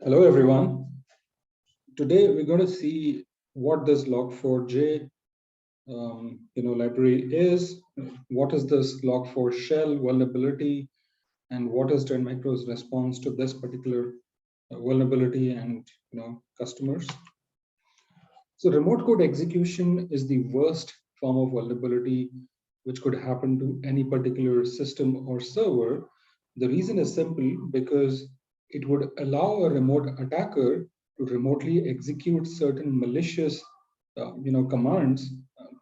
Hello, everyone. Today we're going to see what this Log4j library is, what is this Log4Shell vulnerability, and what is Trend Micro's response to this particular vulnerability and customers. So remote code execution is the worst form of vulnerability which could happen to any particular system or server. The reason is simple because it would allow a remote attacker to remotely execute certain malicious commands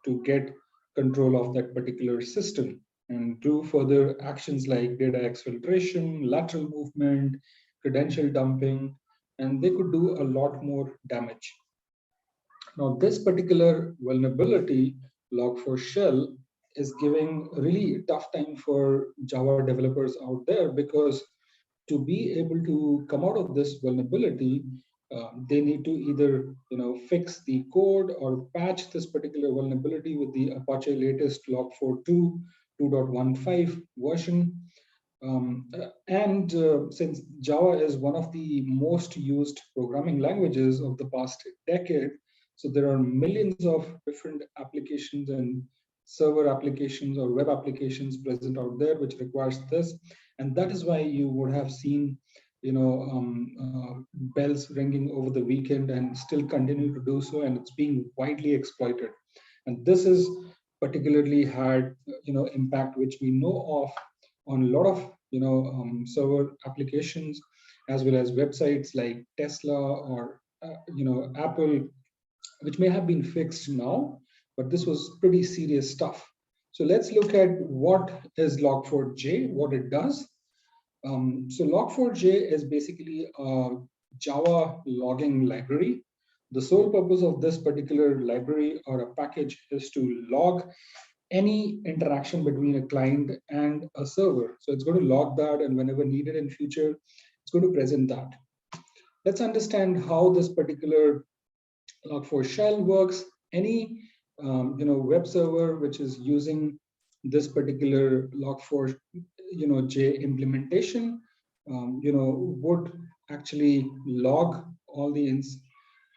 to get control of that particular system and do further actions like data exfiltration, lateral movement, credential dumping, and they could do a lot more damage. Now, this particular vulnerability, Log4Shell, is giving a really tough time for Java developers out there because to be able to come out of this vulnerability, they need to either fix the code or patch this particular vulnerability with the Apache latest Log4 2.15 version. Since Java is one of the most used programming languages of the past decade, so there are millions of different applications and server applications or web applications present out there which requires this, and that is why you would have seen bells ringing over the weekend and still continue to do so, and it's being widely exploited. And this is particularly had impact which we know of on a lot of server applications as well as websites like Tesla or Apple, which may have been fixed now, but this was pretty serious stuff. So let's look at what is Log4j, what it does. So Log4j is basically a Java logging library. The sole purpose of this particular library or a package is to log any interaction between a client and a server. So it's going to log that, and whenever needed in future, it's going to present that. Let's understand how this particular Log4Shell works. Any web server which is using this particular Log4j implementation, would actually log all the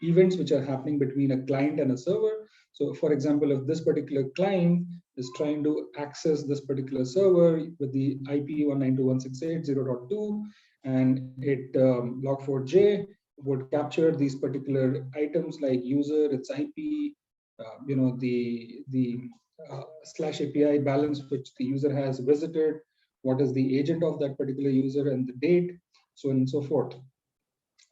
events which are happening between a client and a server. So, for example, if this particular client is trying to access this particular server with the IP 192.168.0.2, and it Log4j would capture these particular items like user, its IP, the /API balance which the user has visited, what is the agent of that particular user and the date, so on and so forth.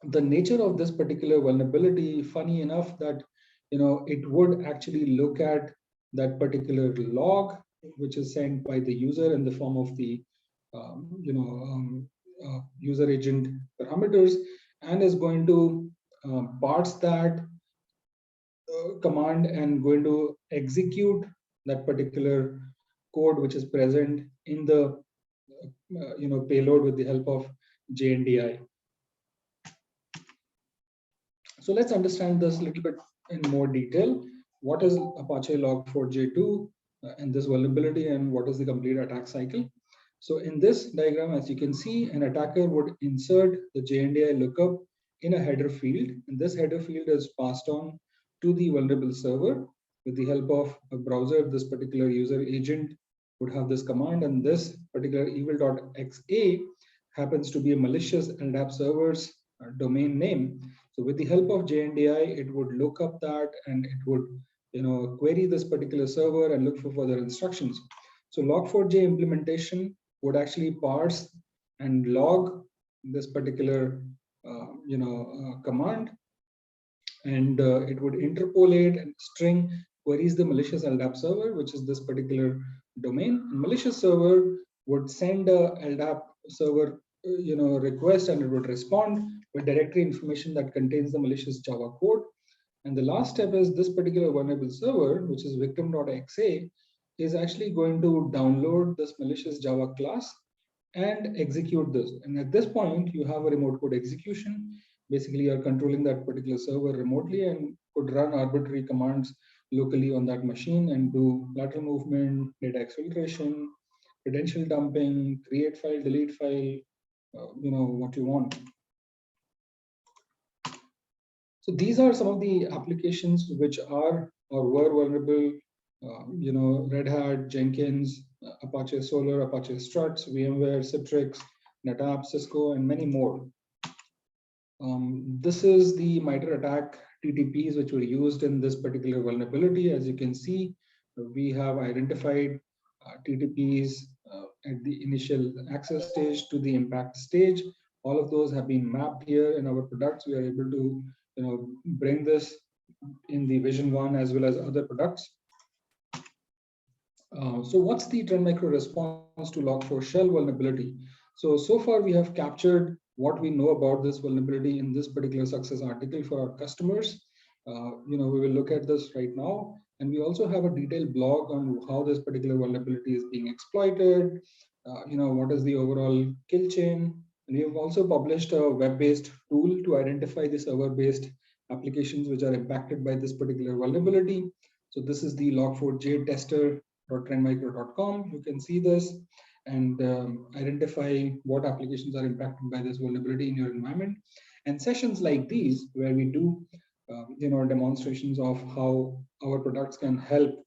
The nature of this particular vulnerability, funny enough, that it would actually look at that particular log which is sent by the user in the form of the user agent parameters, and is going to parse that command and going to execute that particular code which is present in the payload with the help of JNDI. So let's understand this a little bit in more detail. What is Apache Log4j2 and this vulnerability, and what is the complete attack cycle? So in this diagram, as you can see, an attacker would insert the JNDI lookup in a header field, and this header field is passed on to the vulnerable server with the help of a browser. This particular user agent would have this command, and this particular evil.xa happens to be a malicious LDAP server's domain name. So with the help of JNDI, it would look up that, and it would query this particular server and look for further instructions. So Log4j implementation would actually parse and log this particular command, and it would interpolate and string queries the malicious LDAP server, which is this particular domain. And malicious server would send a LDAP server request, and it would respond with directory information that contains the malicious Java code. And the last step is this particular vulnerable server, which is victim.xa, is actually going to download this malicious Java class and execute this. And at this point, you have a remote code execution. Basically, you're controlling that particular server remotely and could run arbitrary commands locally on that machine and do lateral movement, data exfiltration, credential dumping, create file, delete file, what you want. So these are some of the applications which are or were vulnerable. Red Hat, Jenkins, Apache Solar, Apache Struts, VMware, Citrix, NetApp, Cisco, and many more. This is the MITRE attack TTPs which were used in this particular vulnerability. As you can see, we have identified TTPs at the initial access stage to the impact stage. All of those have been mapped here in our products. We are able to bring this in the Vision 1 as well as other products. So what's the Trend Micro response to Log4Shell vulnerability? So far we have captured what we know about this vulnerability in this particular success article for our customers. We will look at this right now. And we also have a detailed blog on how this particular vulnerability is being exploited, what is the overall kill chain. And we have also published a web-based tool to identify the server-based applications which are impacted by this particular vulnerability. So this is the log4j tester.trendmicro.com. You can see this and identify what applications are impacted by this vulnerability in your environment. And sessions like these, where we do demonstrations of how our products can help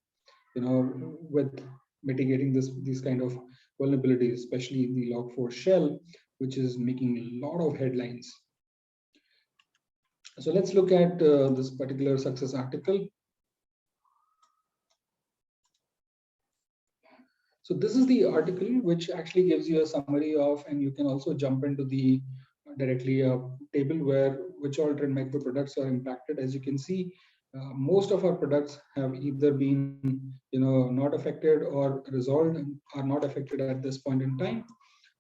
with mitigating these kind of vulnerabilities, especially the Log4Shell, which is making a lot of headlines. So let's look at this particular success article. So this is the article which actually gives you a summary of, and you can also jump into the directly a table where which all Trend Micro products are impacted. As you can see, most of our products have either been not affected or resolved and are not affected at this point in time.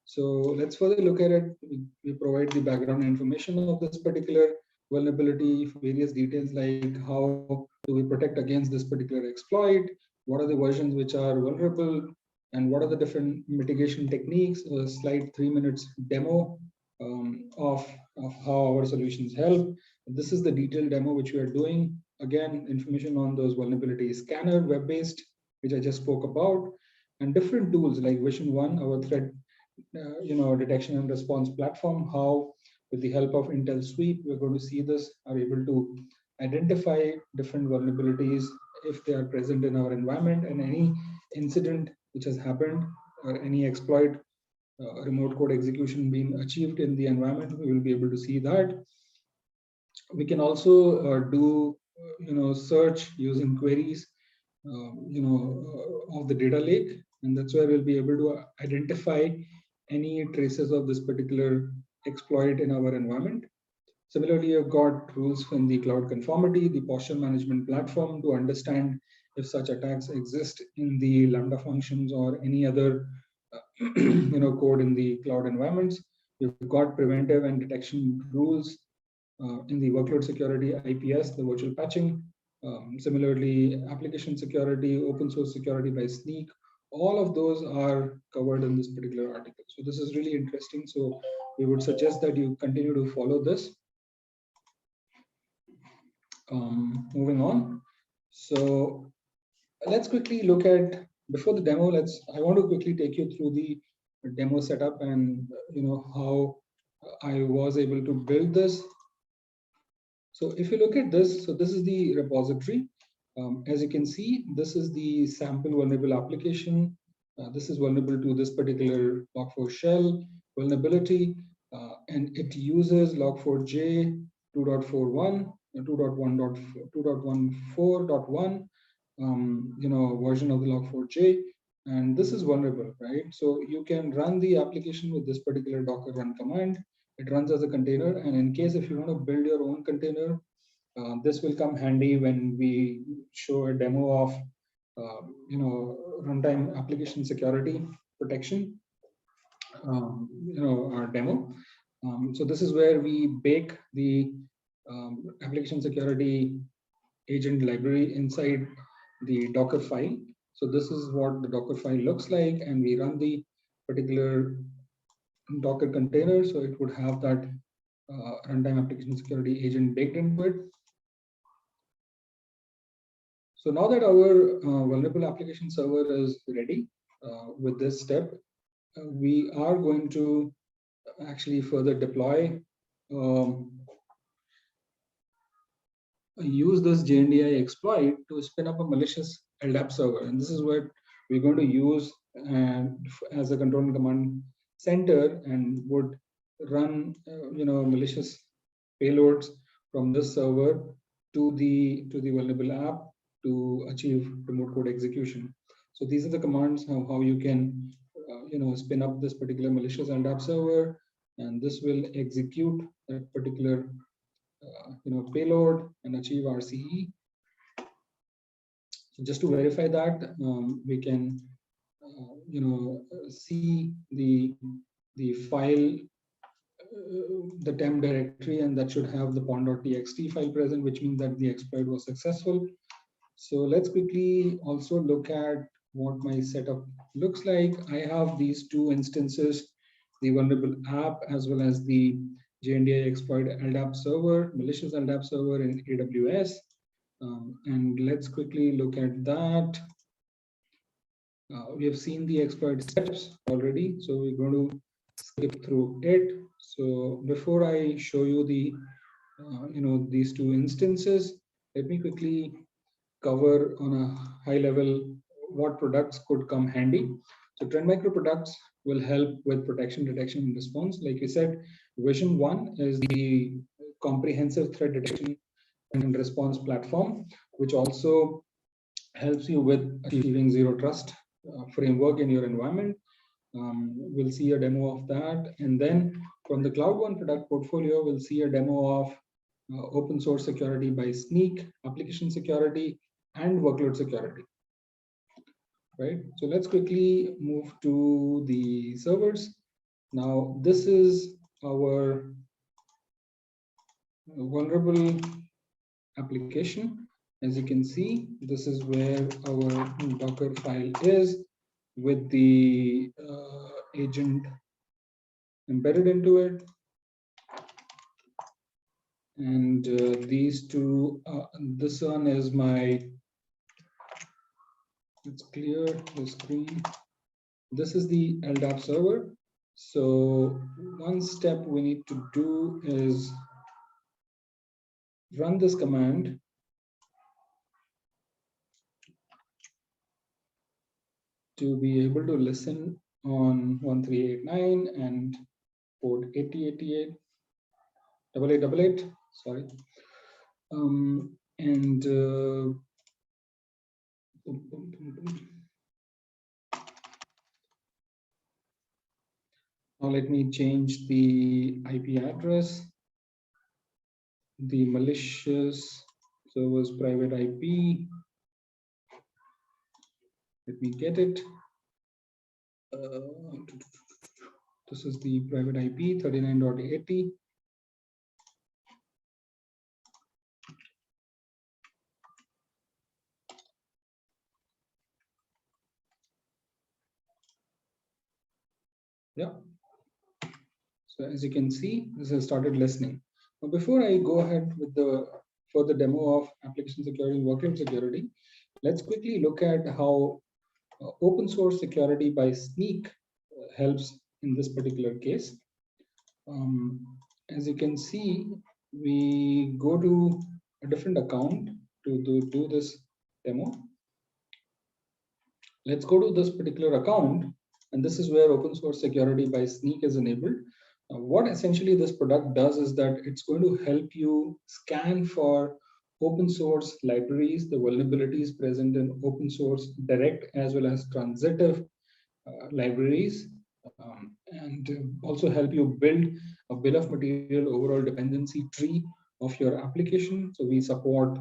So let's further look at it. We provide the background information of this particular vulnerability, various details like how do we protect against this particular exploit, what are the versions which are vulnerable, and what are the different mitigation techniques. A slide 3 minutes demo of how our solutions help. This is the detailed demo which we are doing. Again, information on those vulnerabilities scanner, web-based, which I just spoke about, and different tools like Vision 1, our threat detection and response platform, how with the help of Intel Sweep, we're going to see this, are able to identify different vulnerabilities if they are present in our environment, and any incident which has happened or any exploit remote code execution being achieved in the environment, we will be able to see that. We can also do search using queries of the data lake, and that's where we'll be able to identify any traces of this particular exploit in our environment. Similarly, you've got rules in the cloud conformity, the posture management platform, to understand if such attacks exist in the Lambda functions or any other code in the cloud environments. You've got preventive and detection rules in the workload security, IPS, the virtual patching. Similarly, application security, open source security by Sneak, all of those are covered in this particular article. So this is really interesting. So we would suggest that you continue to follow this. Moving on. So let's quickly look at, before the demo, I want to quickly take you through the demo setup and how I was able to build this. So if you look at this, so this is the repository. As you can see, this is the sample vulnerable application. This is vulnerable to this particular Log4Shell vulnerability, and it uses Log4j 2.41, 2.14.1 version of the Log4j, and this is vulnerable, right? So you can run the application with this particular Docker run command. It runs as a container, and in case if you want to build your own container, this will come handy when we show a demo of runtime application security protection, our demo. So this is where we bake the application security agent library inside the Docker file. So this is what the Docker file looks like, and we run the particular Docker container, so it would have that runtime application security agent baked into it. So now that our vulnerable application server is ready with this step, we are going to actually further deploy use this JNDI exploit to spin up a malicious LDAP server. And this is what we're going to use as a control and command center, and would run malicious payloads from this server to the vulnerable app to achieve remote code execution. So these are the commands how you can spin up this particular malicious LDAP server, and this will execute that particular payload and achieve RCE. So just to verify that, we can see the file, the temp directory, and that should have the pond.txt file present, which means that the exploit was successful. So let's quickly also look at what my setup looks like. I have these two instances, the vulnerable app as well as the JNDI exploit LDAP server, malicious LDAP server in AWS. And let's quickly look at that. We have seen the exploit steps already, so we're going to skip through it. So before I show you the these two instances, let me quickly cover on a high level what products could come handy. So Trend Micro products will help with protection, detection, and response. Like we said, Vision 1 is the comprehensive threat detection and response platform, which also helps you with achieving zero trust framework in your environment. We'll see a demo of that. And then from the Cloud One product portfolio, we'll see a demo of open source security by Sneak, application security, and workload security. Right. So let's quickly move to the servers. Now, this is our vulnerable application. As you can see, this is where our Docker file is with the agent embedded into it. And these two, this one is my, let's clear the screen. This is the LDAP server. So one step we need to do is run this command to be able to listen on 1389 and port 8088, 8888, sorry. And now let me change the IP address. The malicious server's private IP. Let me get it. This is the private IP 39.80. Yeah. So as you can see, this has started listening. Now, before I go ahead with the further demo of application security and workload security, let's quickly look at how open source security by Sneak helps in this particular case. As you can see, we go to a different account to do this demo. Let's go to this particular account, and this is where open source security by Sneak is enabled. What essentially this product does is that it's going to help you scan for open source libraries, the vulnerabilities present in open source direct as well as transitive libraries, and also help you build a bill of material overall dependency tree of your application. So we support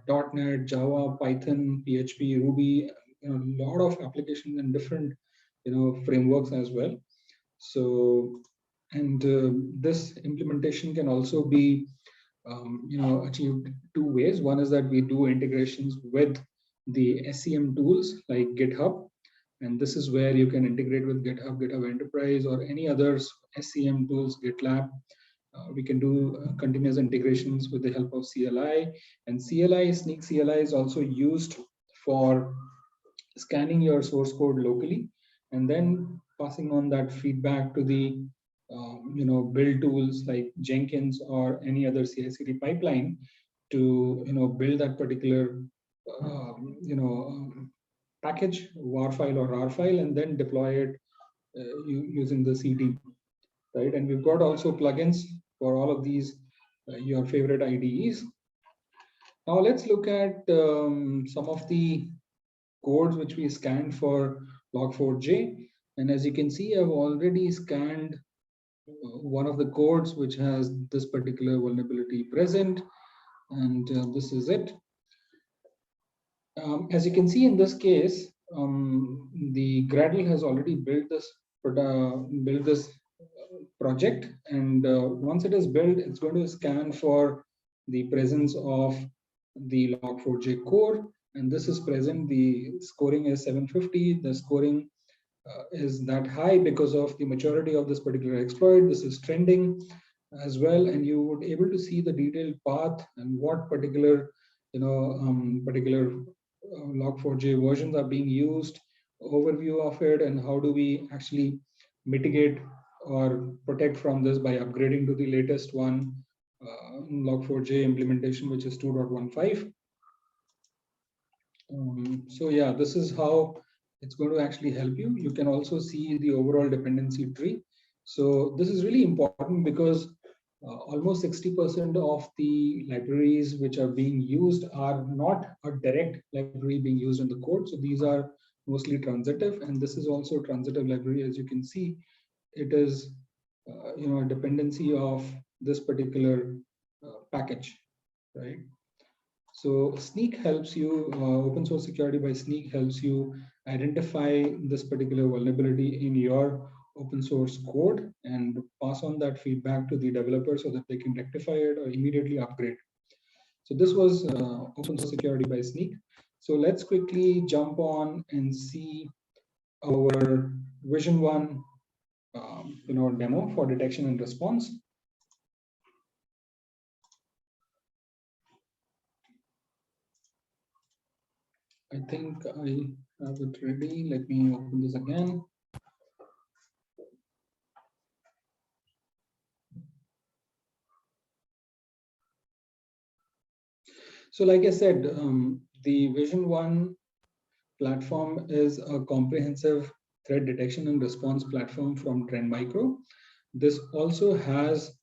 .NET, Java, Python, PHP, Ruby, a lot of applications and different frameworks as well. So, and this implementation can also be achieved two ways. One is that we do integrations with the SCM tools like GitHub, and this is where you can integrate with GitHub, GitHub Enterprise, or any other SCM tools, GitLab. We can do continuous integrations with the help of CLI, and CLI, Sneak CLI is also used for scanning your source code locally and then passing on that feedback to the build tools like Jenkins or any other CI/CD pipeline to build that particular package, war file or rar file, and then deploy it using the CD, right? And we've got also plugins for all of these your favorite IDEs. Now let's look at some of the codes which we scanned for log4j. And as you can see, I've already scanned one of the codes which has this particular vulnerability present, and this is it. As you can see in this case, the Gradle has already built this project, and once it is built, it's going to scan for the presence of the log4j core, and this is present. The scoring is 750. The scoring is that high because of the maturity of this particular exploit. This is trending as well, and you would able to see the detailed path and what particular particular log4j versions are being used, overview of it, and how do we actually mitigate or protect from this by upgrading to the latest one, log4j implementation, which is 2.15. So yeah, this is how it's going to actually help you. You can also see the overall dependency tree. So this is really important because almost 60% of the libraries which are being used are not a direct library being used in the code. So these are mostly transitive, and this is also a transitive library. As you can see, it is a dependency of this particular package, right? So Sneak helps you, open source security by Sneak helps you identify this particular vulnerability in your open source code and pass on that feedback to the developer so that they can rectify it or immediately upgrade. So this was open source security by Sneak. So let's quickly jump on and see our Vision 1 demo for detection and response. I think I have it ready. Let me open this again. So like I said, the Vision 1 platform is a comprehensive threat detection and response platform from Trend Micro. This also has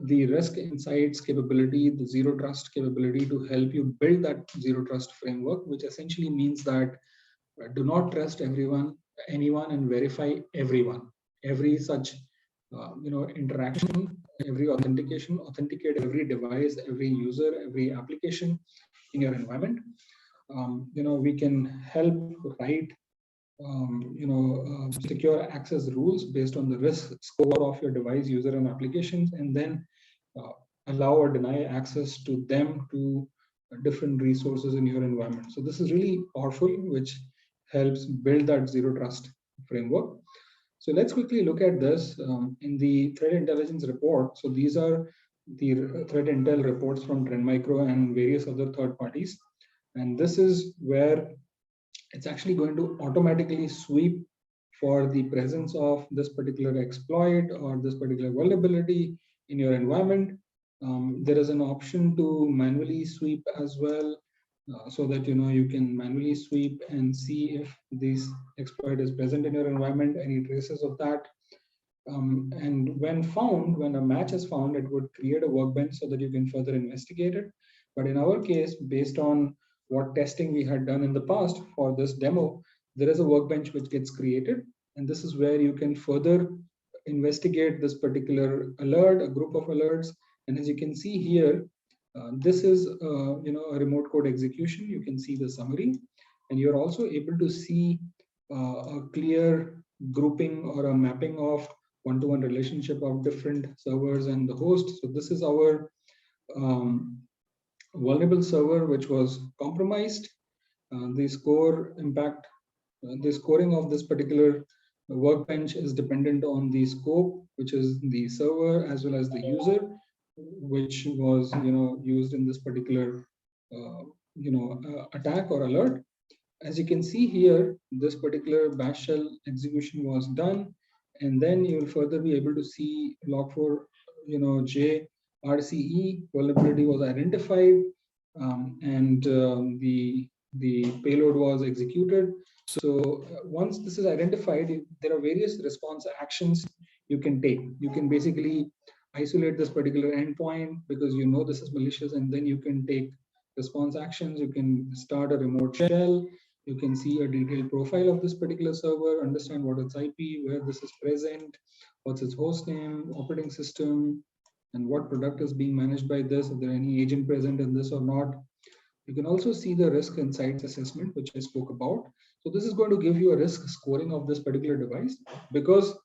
the risk insights capability, the zero trust capability to help you build that zero trust framework, which essentially means that do not trust anyone, and verify everyone. Every such interaction, every authentication, authenticate every device, every user, every application in your environment. We can help write secure access rules based on the risk score of your device, user, and applications, and then allow or deny access to them to different resources in your environment. So this is really powerful, which helps build that zero trust framework. So let's quickly look at this in the threat intelligence report. So these are the threat intel reports from Trend Micro and various other third parties. And this is where it's actually going to automatically sweep for the presence of this particular exploit or this particular vulnerability in your environment. There is an option to manually sweep as well, so that you can manually sweep and see if this exploit is present in your environment, any traces of that. And when a match is found, it would create a workbench so that you can further investigate it. But in our case, based on what testing we had done in the past for this demo, there is a workbench which gets created, and this is where you can further investigate this particular alert, a group of alerts. And as you can see here, this is a remote code execution. You can see the summary, and you're also able to see a clear grouping or a mapping of one-to-one relationship of different servers and the host. So this is our vulnerable server which was compromised. The scoring of this particular workbench is dependent on the scope, which is the server as well as the user, which was used in this particular attack or alert. As you can see here, this particular bash shell execution was done, and then you will further be able to see log4j RCE vulnerability was identified. the payload was executed. So once this is identified, there are various response actions you can take. You can basically isolate this particular endpoint because you know this is malicious, and then you can take response actions. You can start a remote shell. You can see a detailed profile of this particular server, understand what its IP, where this is present, what's its host name, operating system, and what product is being managed by this, if there are any agent present in this or not. You can also see the risk insights assessment, which I spoke about. So this is going to give you a risk scoring of this particular device because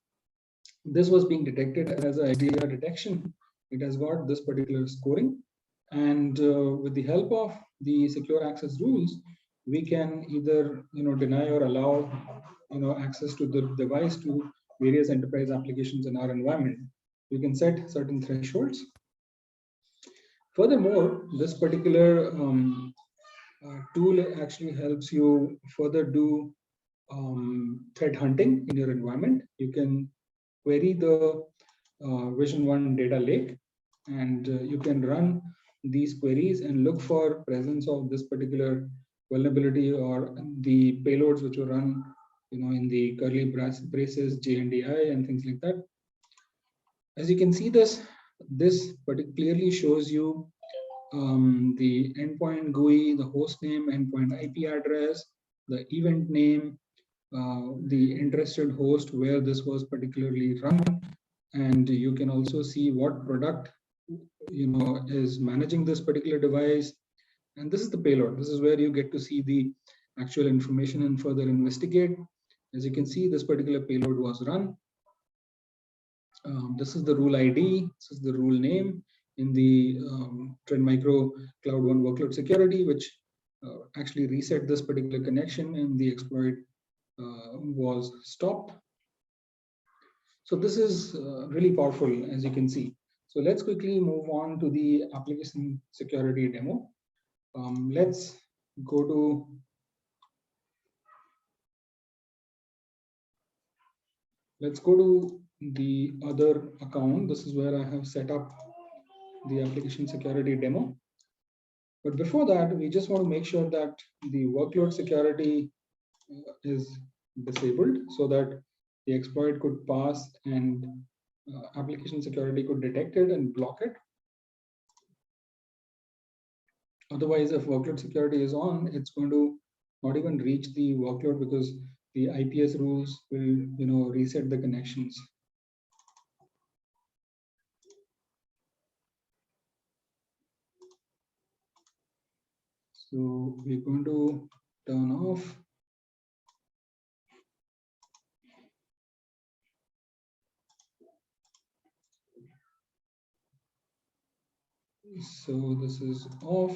this was being detected as a XDR detection. It has got this particular scoring. And with the help of the secure access rules, we can either deny or allow access to the device to various enterprise applications in our environment. We can set certain thresholds. Furthermore, this particular tool actually helps you further do threat hunting in your environment. You can query the Vision One data lake, and you can run these queries and look for presence of this particular vulnerability or the payloads which were run, in the curly braces, JNDI, and things like that. As you can see, this clearly shows you the endpoint GUI, the host name, endpoint IP address, the event name, the interested host where this was particularly run, and you can also see what product is managing this particular device. And this is the payload. This is where you get to see the actual information and further investigate. As you can see, this particular payload was run. This is the rule ID. This is the rule name in the Trend Micro Cloud One workload security, which actually reset this particular connection, and the exploit was stopped. So this is really powerful, as you can see. So let's quickly move on to the application security demo. Let's go to the other account. This is where I have set up the application security demo. But before that, we just want to make sure that the workload security is disabled so that the exploit could pass and application security could detect it and block it. Otherwise, if workload security is on, it's going to not even reach the workload because the IPS rules will reset the connections. So we're going to turn off. So this is off.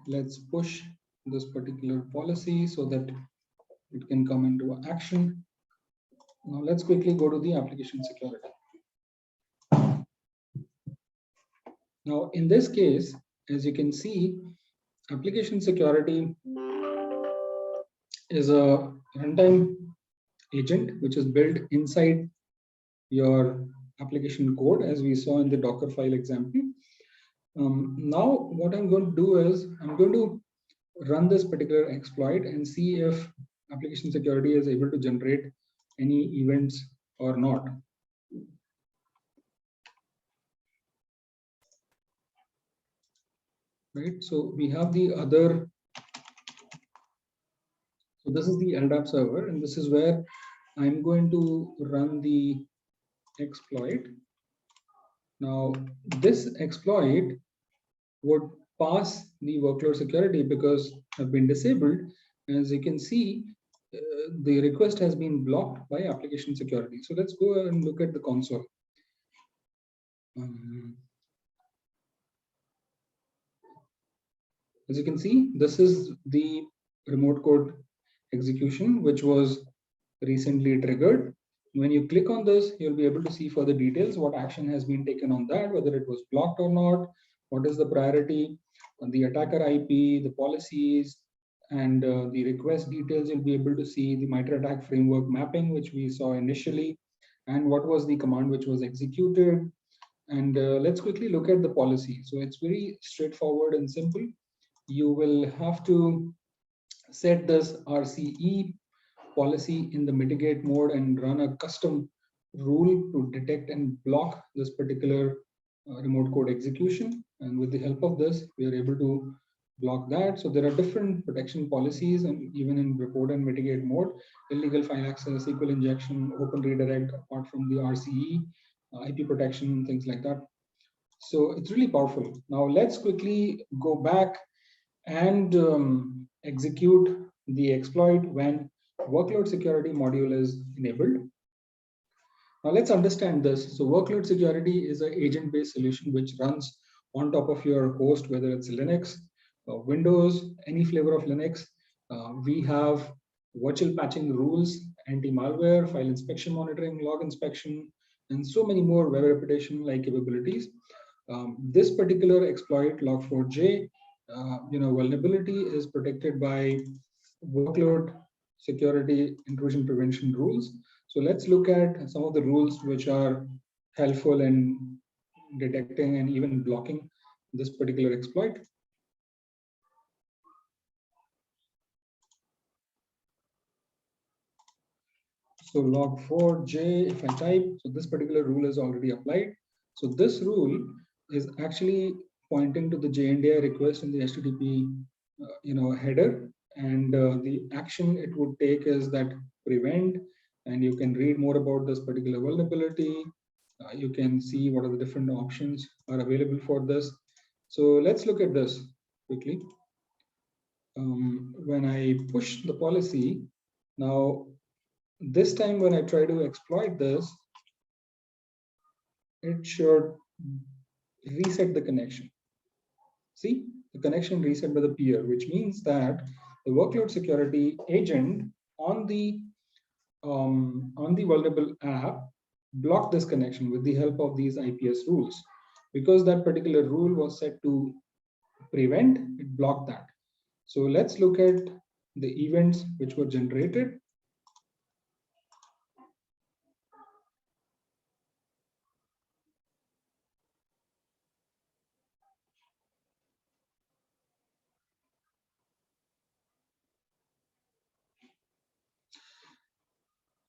Let's push this particular policy so that it can come into action. Now let's quickly go to the application security. Now in this case, as you can see, application security is a runtime agent which is built inside your application code, as we saw in the Docker file example. Now what I'm going to do is I'm going to run this particular exploit and see if application security is able to generate any events or not. Right, so we have the other. So this is the LDAP server, and this is where I'm going to run the exploit. Now this exploit would pass the workload security because have been disabled. As you can see, the request has been blocked by application security. So let's go and look at the console. As you can see, this is the remote code execution, which was recently triggered. When you click on this, you'll be able to see further details, what action has been taken on that, whether it was blocked or not, what is the priority, the attacker IP, the policies, and the request details. You'll be able to see the MITRE ATT&CK framework mapping, which we saw initially, and what was the command which was executed. And let's quickly look at the policy. So it's very straightforward and simple. you will have to set this RCE policy in the mitigate mode and run a custom rule to detect and block this particular remote code execution. And with the help of this, we are able to block that. So there are different protection policies, and even in report and mitigate mode, illegal file access, SQL injection, open redirect, apart from the RCE, IP protection, things like that. So it's really powerful. Now let's quickly go back and execute the exploit when workload security module is enabled. Now let's understand this. So workload security is an agent-based solution which runs on top of your host, whether it's Linux, Windows, any flavor of Linux. We have virtual patching rules, anti-malware, file inspection monitoring, log inspection, and so many more web reputation-like capabilities. This particular exploit, Log4J, vulnerability is protected by workload security intrusion prevention rules. So let's look at some of the rules which are helpful in detecting and even blocking this particular exploit. So log4j, if I type, so this particular rule is already applied. So this rule is actually pointing to the JNDI request in the HTTP header, and the action it would take is that prevent, and you can read more about this particular vulnerability. You can see what are the different options are available for this. So let's look at this quickly. When I push the policy, now this time when I try to exploit this, it should reset the connection. See, the connection reset by the peer, which means that the workload security agent on the vulnerable app blocked this connection with the help of these IPS rules. Because that particular rule was set to prevent, it blocked that. So let's look at the events which were generated.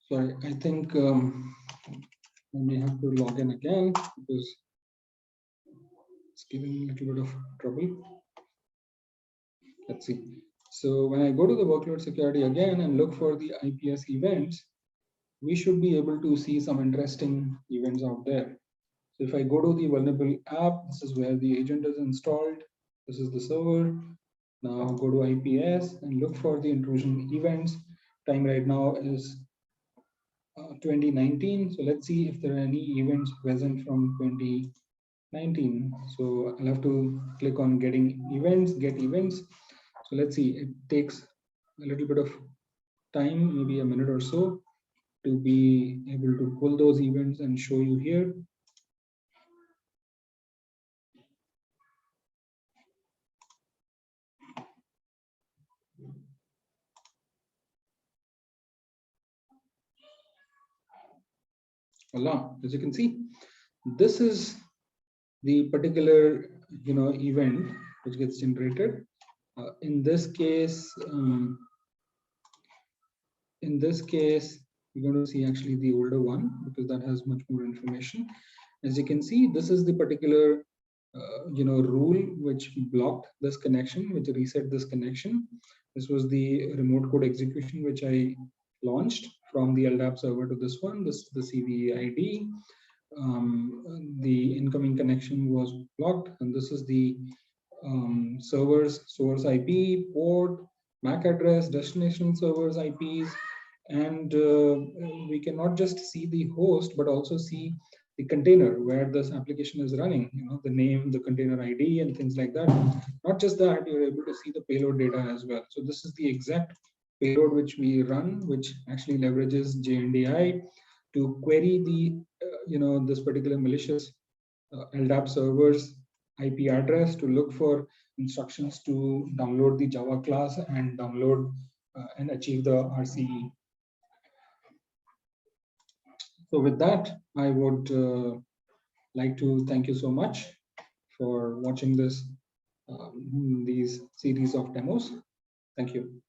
So I think I may have to log in again because it's giving a little bit of trouble. Let's see. So when I go to the workload security again and look for the IPS events, we should be able to see some interesting events out there. So if I go to the vulnerable app, this is where the agent is installed. This is the server. Now go to IPS and look for the intrusion events. Time right now is 2019. So let's see if there are any events present from 2019. So I'll have to click on getting events, get events. So let's see, it takes a little bit of time, maybe a minute or so, to be able to pull those events and show you here. Voila, as you can see, this is the particular event which gets generated. In this case, we're going to see actually the older one because that has much more information. As you can see, this is the particular rule which blocked this connection, which reset this connection. This was the remote code execution which I launched from the LDAP server to this one. This is the CVE ID. The incoming connection was blocked, and this is the server's source IP, port, MAC address, destination server's IPs, and we can not just see the host but also see the container where this application is running, the name, the container ID, and things like that. Not just that, you're able to see the payload data as well. So this is the exact payload which we run, which actually leverages JNDI to query the this particular malicious LDAP server's IP address to look for instructions to download the Java class and download and achieve the RCE. So with that, I would like to thank you so much for watching this these series of demos. Thank you.